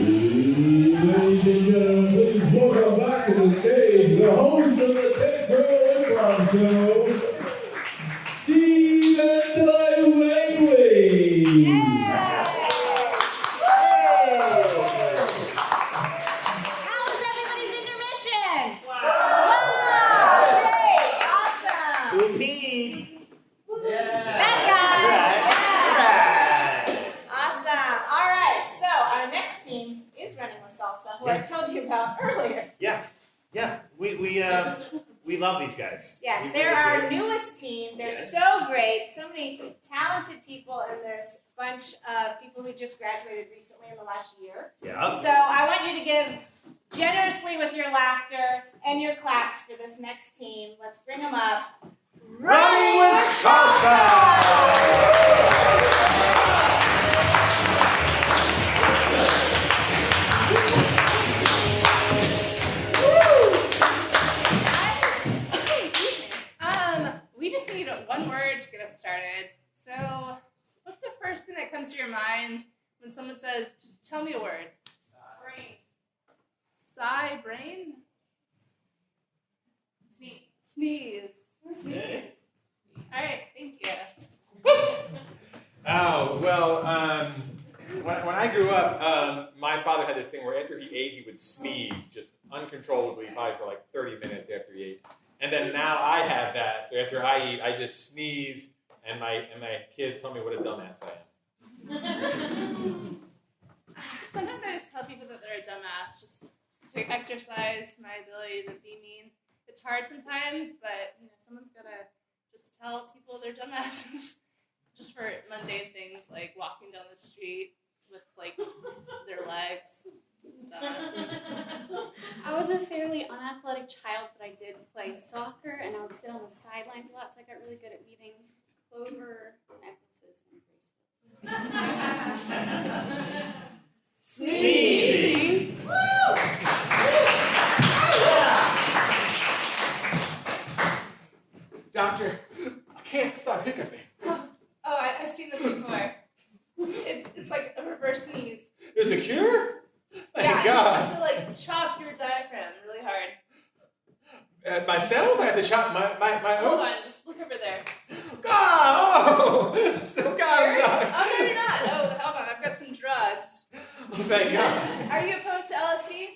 Ladies and gentlemen, please welcome back to the stage the host of the Improv Show, Steve and Whaley. How was everybody's intermission? Wow! Great! Awesome! Who peed? That guy! Yeah. Awesome! All right, so our next team is running with Salsa, who I told you about earlier. Yeah. We love these guys. Yes, We they're really our do. newest team. They're Yes. so great. So many talented people in this bunch of people who just graduated recently in the last year. Yeah. So I want you to give generously with your laughter and your claps for this next team. Let's bring them up. Running with Salsa! We just need one word to get us started. So, what's the first thing that comes to your mind when someone says, just tell me a word? Brain. Sigh, brain? Sneeze. Sneeze. All right, thank you. Oh, well, when I grew up, my father had this thing where after he ate, he would sneeze just uncontrollably, probably for like 30 minutes after he ate. And then now I have that, so after I eat, I just sneeze, and my kids tell me what a dumbass I am. Sometimes I just tell people that they're a dumbass just to exercise my ability to be mean. It's hard sometimes, but someone's gotta just tell people they're dumbasses. Just for mundane things like walking down the street with like their legs. Dumbasses. I was a fairly unathletic child, but I did play soccer, and I would sit on the sidelines a lot, so I got really good at weaving clover necklaces and bracelets. Sneezing! Doctor, I can't stop hiccuping. I've seen this before. It's like a reverse sneeze. There's a cure? Thank Yeah, God. you have to like chop your diaphragm really hard. Myself? I have to chop my Hold own? on, just look over there. Oh! Still got him, Doc. Oh, no, you're not. Oh, hold on, I've got some drugs. Oh, thank God. Are you opposed to LSD?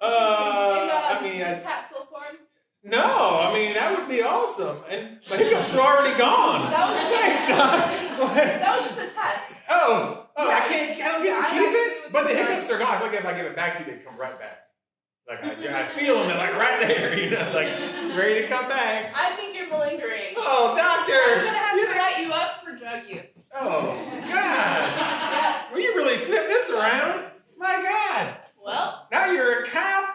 I Capsule form? No, I mean, that would be awesome. And my hiccups are already gone. That was Thanks, Doc. That was just a test. Oh, Yeah. I don't get Yeah, to I'm keep actually it? with But the you. hiccups are gone. I feel like if I give it back to you, they come right back. Like, I feel them, they're like right there, like ready to come back. I think you're malingering. Oh, doctor. I'm going to have to write you up for drug use. Oh, God. Yeah. Well, you really flipped this around. My God. Well, Now you're a cop.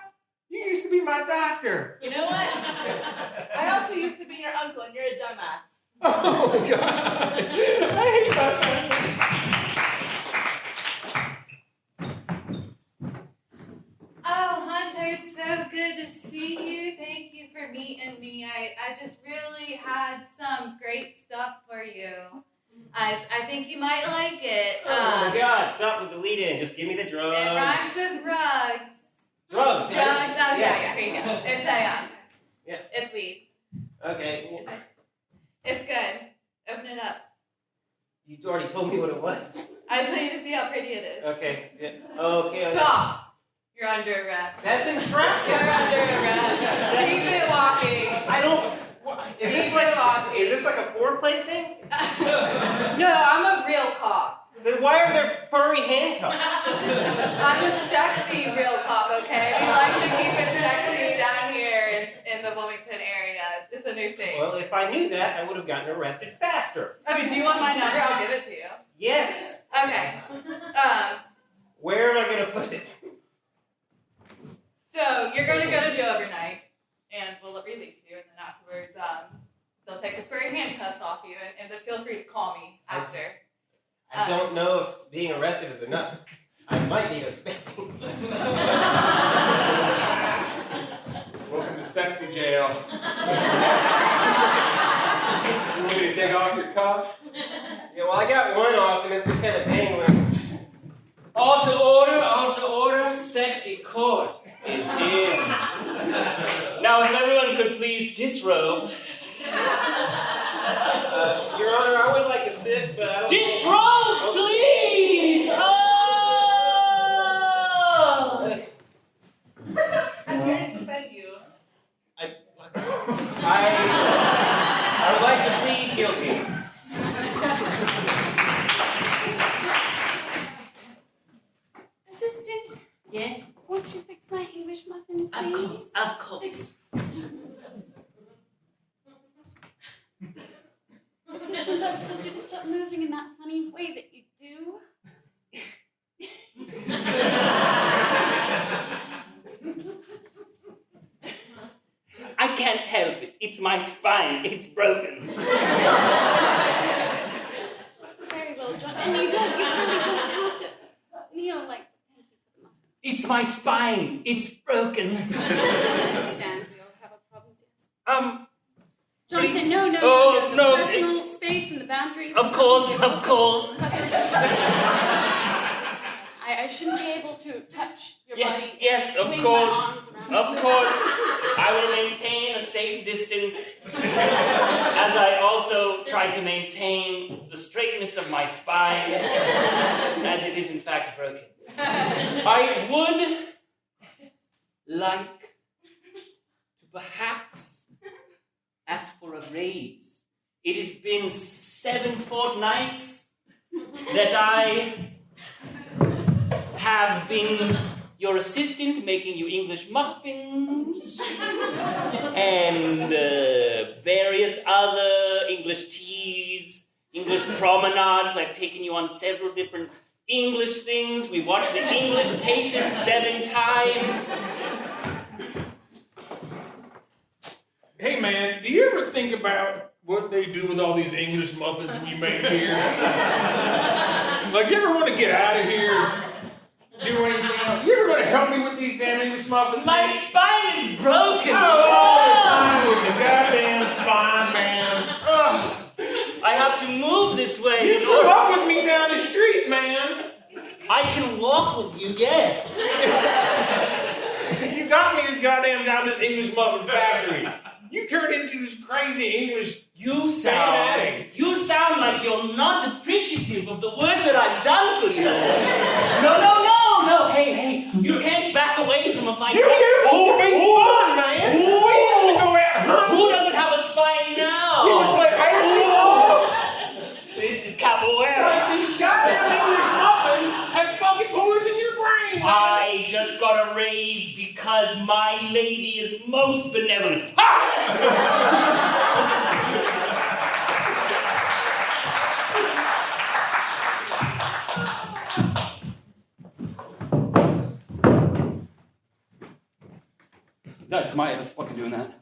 You used to be my doctor. you know what? I also used to be your uncle, and you're a dumbass. Oh, God. I hate my family. Oh, Hunter, it's so good to see you. Thank you for meeting me. I just really had some great stuff for you. I think you might like it. Oh my God, stop with the lead in. Just give me the drugs. It rhymes with rugs. Drugs? Drugs, oh Yes. yeah, here you go. It's Yeah. it's weed. Okay. It's good. Open it up. You already told me what it was. I just want you to see how pretty it is. Okay. Yeah. Okay. Stop. You're under arrest. That's entrapment. You're under arrest. Keep it walking. I don't. Is Keep it walking. this like a foreplay thing? No, I'm a real cop. Then why are there furry handcuffs? I'm a sexy real cop, okay? We like to keep it sexy down here in the Wilmington area. It's a new thing. Well, if I knew that, I would have gotten arrested faster. I mean, do you want my number? I'll give it to you. Yes. Okay. Where am I gonna put it? So you're going to go to jail overnight, and we'll release you, and then afterwards, they'll take the furry handcuffs off you, and then feel free to call me after. I don't know if if being arrested is enough. I might need a spanking. Welcome to sexy jail. You want me to take off your cuff? Yeah, well, I got one off, and it's just kind of dangling. Alter order, sexy court is in. Now, if everyone could please disrobe. Your Honor, I would like to sit, but I don't... Disrobe, please! Oh! I'm here to defend you. I would like to plead guilty. Assistant, Yes, won't you fix my English muffin, please? of course. Assistant, I've told you to stop moving in that funny way that you do. I can't help it. It's my spine. It's broken. Very well, John. And you really don't have to kneel like, thank you for the muffin. It's my spine. It's broken. I understand we all have our problems, yes. Jonathan, no. Oh, The no, personal space and the boundaries. Of course. I shouldn't be able to touch your Yes, body. yes, of swing course. My arms around Of course. I will maintain a safe distance, as I also try to maintain the straightness of my spine, as it is in fact broken. I would like to perhaps ask for a raise. It has been 7 fortnights that I have been your assistant, making you English muffins and various other English teas, English promenades. I've taken you on several different English things. We watched The English Patient 7 times. Hey man, do you ever think about what they do with all these English muffins we make here? Like, you ever want to get out of here? Do anything else? You ever going to help me with these damn English muffins? My spine is broken. All the time with the goddamn spine, man. Ugh. I have to move this way. You can walk with me down the street, man. I can walk with you, yes. You got me this goddamn job, this English muffin factory. You turned into this crazy English fanatic. You sound like you're not appreciative of the work that I've done for you. No. Hey, you can't back away from a fight. You used to be fun, man. We used to go out hunting. Who doesn't have a spine now? We would play baseball. This is capoeira. These goddamn English muffins have fucking pores in your brain. I just got a raise because my lady is most benevolent. No, it's Maya. I was fucking doing that.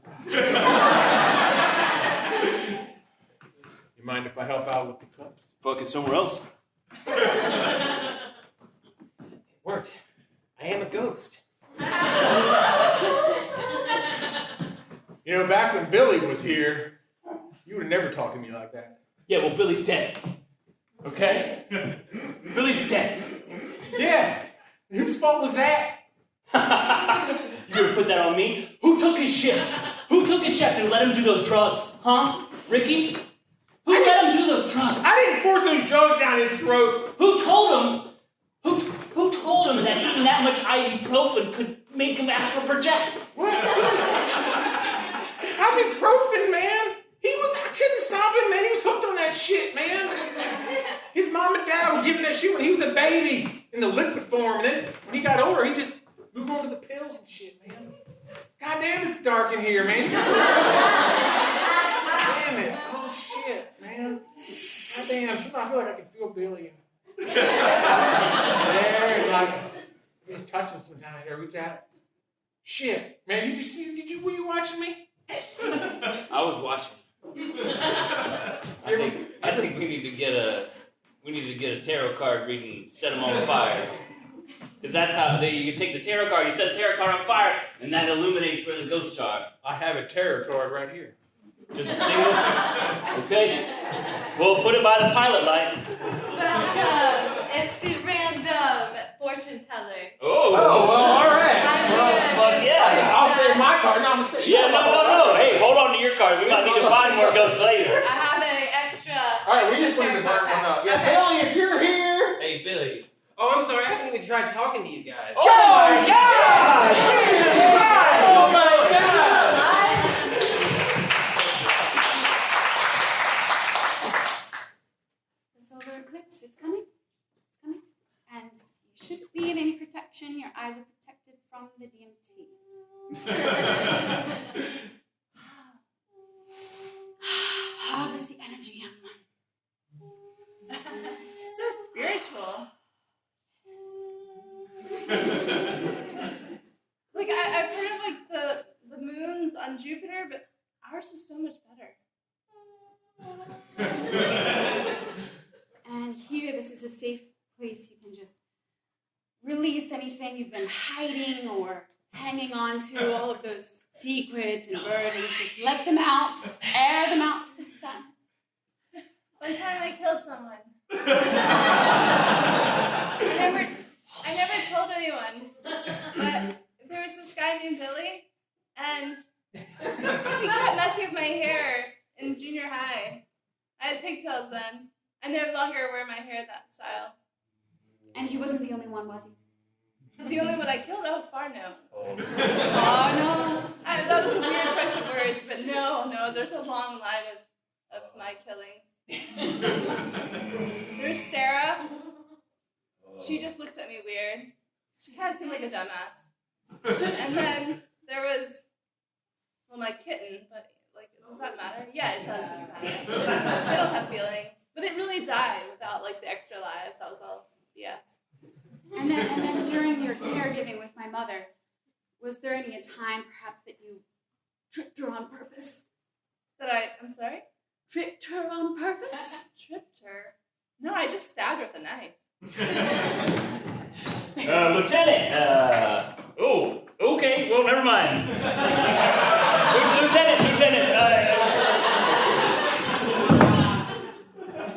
You mind if I help out with the cups? Fucking somewhere else. It worked. I am a ghost. You know, back when Billy was here, you would have never talked to me like that. Yeah, well, Billy's dead. Okay? Billy's dead. Yeah. Whose fault was that? You gonna put that on me? Who took his shift? Who took his shift and let him do those drugs? Huh? Ricky? Who let him do those drugs? I didn't force those drugs down his throat. Who told him? Who told him that eating that much ibuprofen could make him astral project? What? Ibuprofen, man. I couldn't stop him, man. He was hooked on that shit, man. His mom and dad were giving that shit when he was a baby in the liquid form. And then when he got older, he just moved on to the pills and shit, man. God damn, it's dark in here, man. Damn it. Oh, shit, man. God damn. I feel like I can feel Billy. There, like, he's touching sometimes. I reach out. Shit, man. Were you watching me? I was watching. I think we need to get a we need to get a tarot card reading, set them on fire. Because that's how you take the tarot card, you set a tarot card on fire, and that illuminates where the ghosts are. I have a tarot card right here. Just a single? Okay. We'll put it by the pilot light. Welcome. It's the random fortune teller. Oh, well, all right. Fuck yeah. I'll save my card. No, I'm going to say. Yeah, no. Hey, hold on to your card. We might need to find more ghosts later. I have an extra. All right, we extra just wanted to tarot burn card one up. pack. Yeah, Okay. Billy, if you're here. Hey, Billy. Oh, I'm sorry. I haven't even tried talking to you guys. Oh my God! Jesus Christ! Oh my God! The solar eclipse, it's coming. It's coming. And you shouldn't be in any protection. Your eyes are protected from the DMT. Harvest the energy, young one. So spiritual. Like I've heard of like the moons on Jupiter, but ours is so much better. And here, this is a safe place. You can just release anything you've been hiding or hanging on to, all of those secrets and burdens. Just let them out, air them out to the sun. One time I killed someone. I never told anyone, but there was this guy named Billy, and he kept messing with my hair in junior high. I had pigtails then. I no longer wear my hair that style. And he wasn't the only one, was he? The only one I killed? Oh, far no. Oh, no. That was a weird choice of words, but no, there's a long line of my killing. There's Sarah. She just looked at me weird. She kind of seemed like a dumbass. And then there was, well, my kitten, but, like, does that matter? Yeah, it does matter. They don't have feelings. But it really died without, like, the extra lives. That was all BS. And then during your caregiving with my mother, was there any a time perhaps that you tricked her on purpose? I'm sorry? Tricked her on purpose? Tripped her? No, I just stabbed her with a knife. Lieutenant, okay, well, never mind. Lieutenant,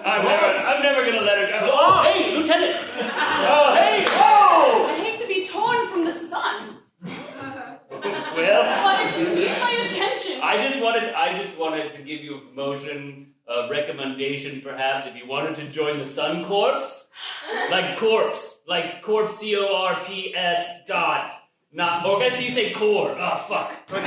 I'm never gonna let her go. Oh, hey, Lieutenant! Oh, hey, whoa! I hate to be torn from the sun, Well, but if you need my attention... I just wanted to give you a promotion, a recommendation, perhaps, if you wanted to join the Sun Corps. Like corpse, C-O-R-P-S dot. Not, or I guess you say core. Oh, fuck. But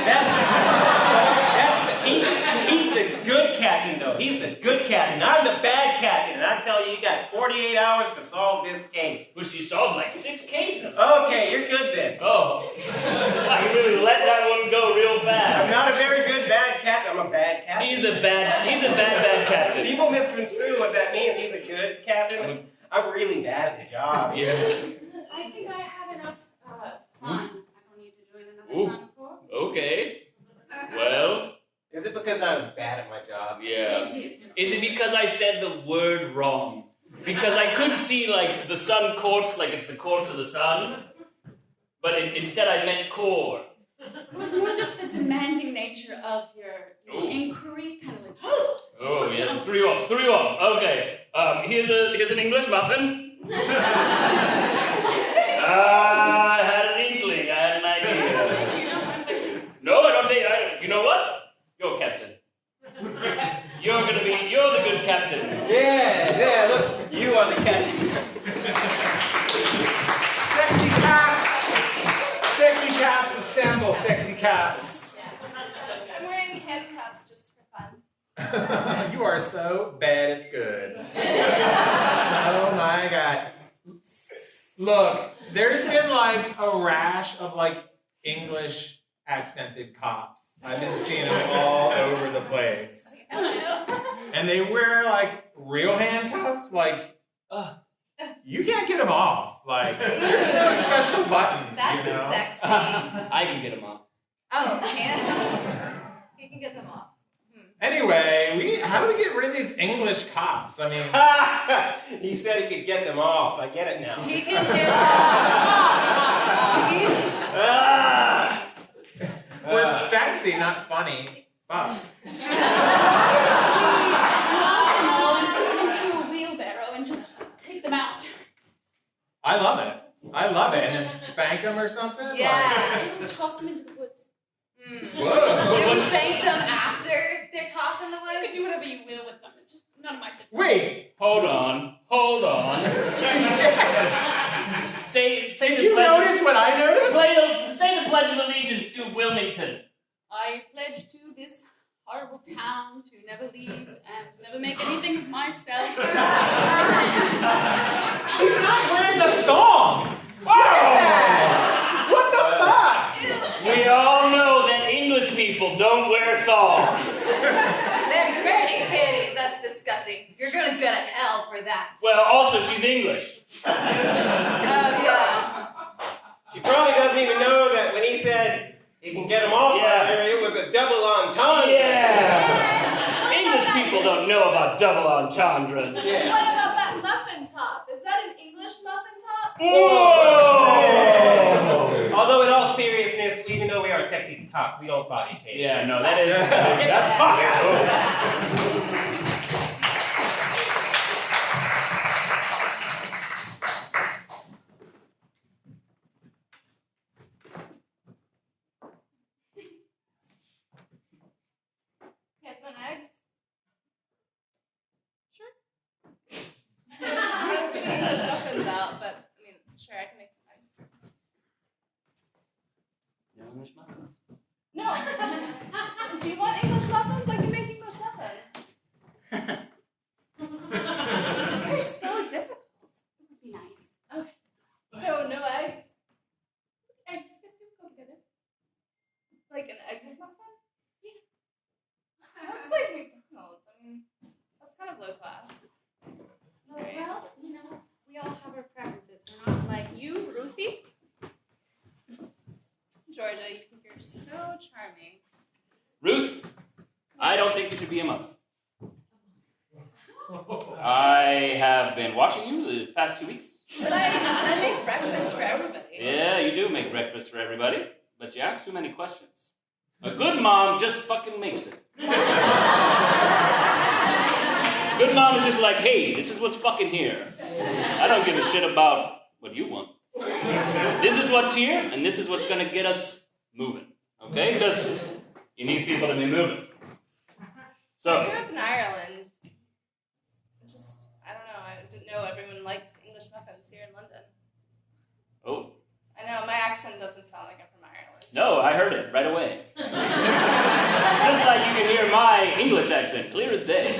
he's the good captain, though. He's the good captain. I'm the bad captain, and I tell you, you got 48 hours to solve this case. But she solved like 6 cases. Okay, you're good then. Oh. I really let that one go real fast. I'm not a very good bad captain. I'm a bad captain. He's a bad captain. People misconstrue what that means. He's a good captain. I'm really bad at the job. Yeah. I think I have enough sun. I don't need to join another sun corps. Okay. Well. Is it because I'm bad at my job? Yeah. Is it because I said the word wrong? Because I could see, like, the sun corpse, like it's the corpse of the sun, but instead I meant core. It was more just the demanding nature of your inquiry, kind of like... Oh, yes, threw you off. Okay. Here's an English muffin. I had an inkling, I had an idea. No, I don't take it. You know what? You're captain. You're the good captain. Yeah, look, you are the captain. Sexy caps, assemble, sexy caps. I'm wearing handcuffs just for fun. You are so bad, it's good. Oh my God. Look, there's been like a rash of like English accented cops. I've been seeing them all over the place. And they wear like real handcuffs, like you can't get them off. Like there's no special button, That's you know? sexy. I can get him off. Oh, can? You can get them off. Anyway, how do we get rid of these English cops? I mean, He said he could get them off. I get it now. He can get we're sexy, not funny. Fuck. We lock them all and put them into a wheelbarrow and just take them out. I love it. And then spank them or something? Yeah. Just toss them into the woods. Whoa. Do we spank them after they're tossed in the You woods? can do whatever you will with them. It's just none of my business. Wait. Hold on. Say Did the you pledge. notice what I noticed? Say the Pledge of Allegiance to Wilmington. I pledge to this horrible town to never leave and never make anything of myself. She's not wearing the thong. What the fuck? We all know that English people don't wear thongs. They're granny panties. That's disgusting. You're gonna go to hell for that. Well, also, she's English. Oh, yeah. She probably doesn't even know that when he said he can get them off, it was a double entendre. Yeah. English people don't know about double entendres. Yeah. What about that muffin top? Is that an English muffin top? Whoa! Although in all seriousness, even though we are sexy cops, we don't body shame. Yeah, no, that is... That's fine. Guys want eggs? Sure. I was the English muffins out, but I mean, sure, I can make some eggs. No English muffins. No. Do you want English muffins? I can make English muffins. They're so difficult. It would be nice. Okay. So no eggs? Eggs go together. Like an egg McMuffin? Yeah. That's like McDonald's. I mean, that's kind of low class. Right. Well, you know, we all have our preferences. We're not like you, Ruthie. Georgia, you think you're so charming. Ruth, I don't think you should be a mother. I have been watching you the past 2 weeks. But I make breakfast for everybody. Yeah, you do make breakfast for everybody, but you ask too many questions. A good mom just fucking makes it. Good mom is just like, hey, this is what's fucking here. I don't give a shit about what you want. This is what's here, and this is what's going to get us moving. Okay? Because you need people to be moving. I So, grew up in Ireland. I don't know, I didn't know everyone liked English muffins here in London. oh, I know, my accent doesn't sound like I'm from Ireland. no, I heard it right away. Just like you can hear my English accent, clear as day.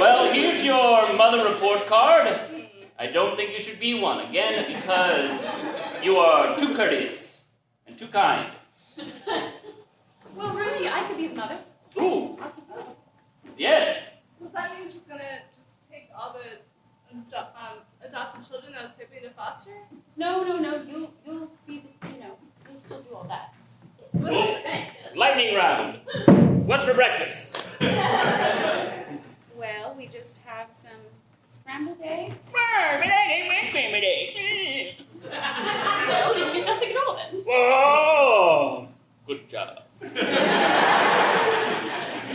Well, here's your mother report card. I don't think you should be one, again, because you are too courteous and too kind. Well, Ruthie, I could be the mother. Ooh, I'll take this. yes. Does that mean she's gonna just take all the adopted children that was picked into foster? No, you'll be the, you'll still do all that. Oh, lightning round. What's for breakfast? Well, we just have some scrambled eggs. Well, Well, you get nothing at all then. oh, good job.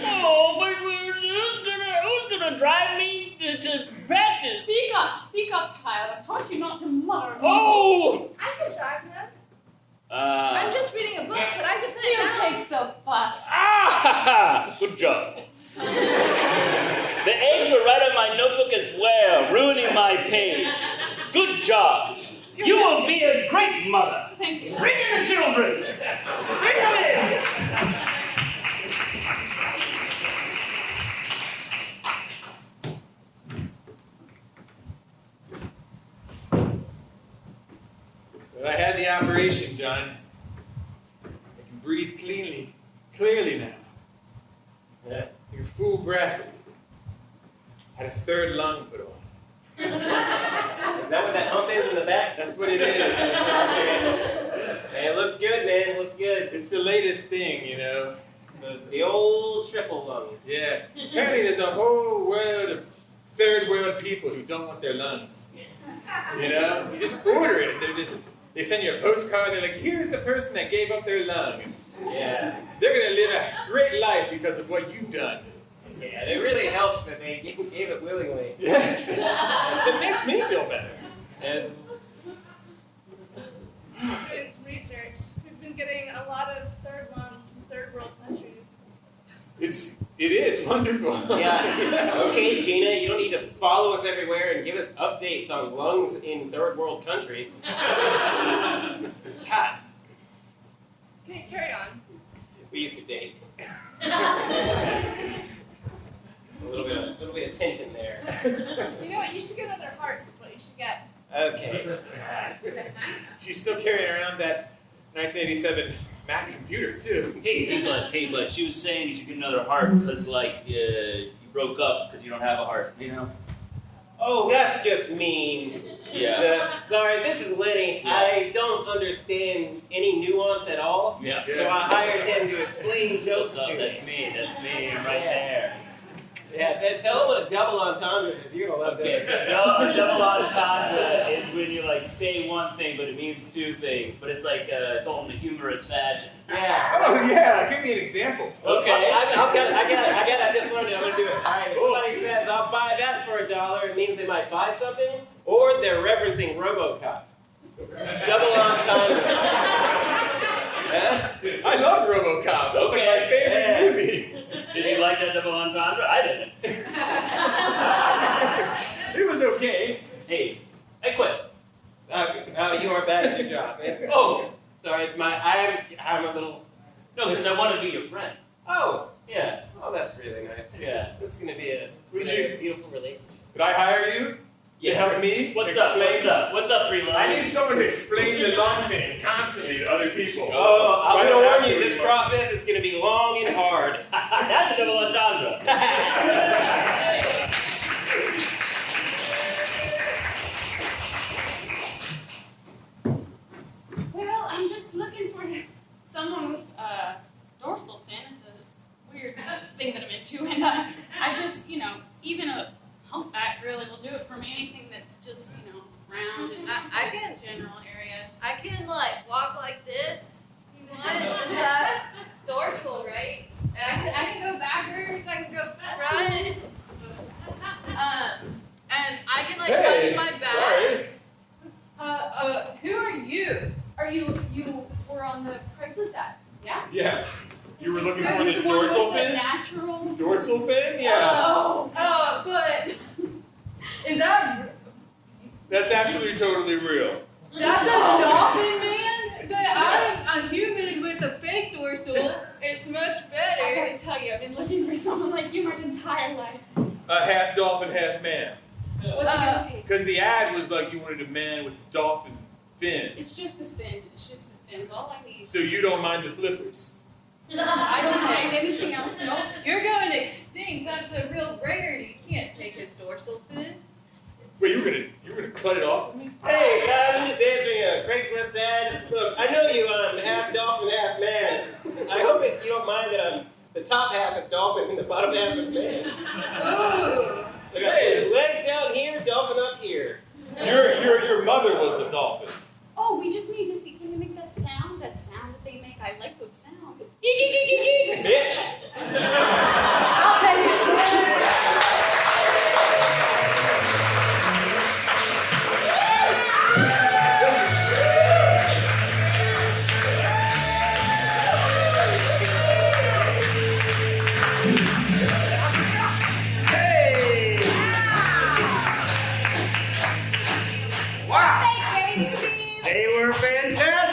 Oh, but who's gonna drive me to practice? Speak up, child. I taught you not to mutter. Oh! I can drive him. I'm just reading a book, but I can put it You down. take the bus. Ah! Good job. The eggs were right on my notebook as well, ruining my page. Good job. You will be a great mother. Thank you. Bring in the children. Bring them in. Well, I had the operation done. I can breathe clearly now. Yeah. Your full breath. Had a third lung put on. Is that what that hump is in the back? That's what it is. Hey, it looks good, man. It looks good. It's the latest thing, you know. The old triple lung. Yeah. Apparently there's a whole world of third world people who don't want their lungs. You know? You just order it. They send you a postcard. They're like, here's the person that gave up their lung. Yeah. They're going to live a great life because of what you've done. Yeah, it really helps that they gave it willingly. Yes. It makes me feel better. As Doing some research. We've been getting a lot of third lungs from third world countries. It is wonderful. yeah. Okay, Gina, you don't need to follow us everywhere and give us updates on lungs in third world countries. God, Okay, carry on. we used to date. A little bit of tension there. You know what? You should get another heart. Is what you should get. Okay. She's still carrying around that 1987 Mac computer, too. Hey, bud, she was saying you should get another heart because, like, you broke up because you don't have a heart, you know? Oh, that's just mean. Yeah. Sorry, this is Lenny. Yeah. I don't understand any nuance at all. Yeah. So I hired him to explain jokes What's up? to me. That's me, right there. Yeah, tell him what a double entendre is. You're gonna love Okay, this. so a double entendre is when you, like, say one thing, but it means two things. But it's like, it's all in a humorous fashion. Yeah. Oh, yeah. Give me an example. Okay. I got it. I just learned it. I'm gonna do it. All right. If somebody says, "I'll buy that for $1," it means they might buy something, or they're referencing RoboCop. Double entendre. Yeah? I loved RoboCop. That was like my favorite Yeah. movie. Did you like that double entendre? I didn't. It was okay. Hey, I quit. You are bad at your job. Man. Oh, Sorry, it's I'm a little. no, because I wanted to be your friend. Oh, Yeah, that's really nice. yeah. This is gonna be a beautiful relationship. Could I hire you to help me What's explain? up? What's up, Free I need someone to explain the lung thing constantly to other people. Oh, I'm Right gonna warn after you. This we- process is gonna be long and hard. That's a double entendre. Well, I'm just looking for someone with a dorsal fin. It's a weird thing that I'm into, and I just, even a humpback really will do it for me. Anything that's just, round and I this can- general area. I can like walk like this. You know what? Is that dorsal, right? And I can go backwards. I can go front. And I can like Hey, punch my back. sorry. Who are you? Are you were on the Craigslist ad? Yeah. Yeah. You were looking Are for you the one with dorsal the fin? natural. Dorsal fin? Yeah. But is that That's actually totally real. that's a dolphin, man? But I'm a human with a fake dorsal. It's much I better. gotta tell you, I've been looking for someone like you my entire life. A half dolphin, half man. What's it gonna take? Because the ad was like you wanted a man with a dolphin fin. It's just the fin. It's just the fins. All I need. So you don't mind the flippers. I don't mind anything else. Nope. You're going extinct. That's a real rarity. You can't take his dorsal fin. Wait, you were gonna cut it off of me? Hey, guys, I'm just answering a Craigslist ad. Look, I know you. I'm half dolphin, half man. I hope you don't mind that I'm the top half is dolphin and the bottom half is man. Ooh. I got legs down here, dolphin up here. Your mother was the dolphin. Oh, we just need to see. Can you make that sound? That sound that they make. I like those sounds. Bitch. I'll take it. Hey! Wow! Thanks, Steve. They were fantastic!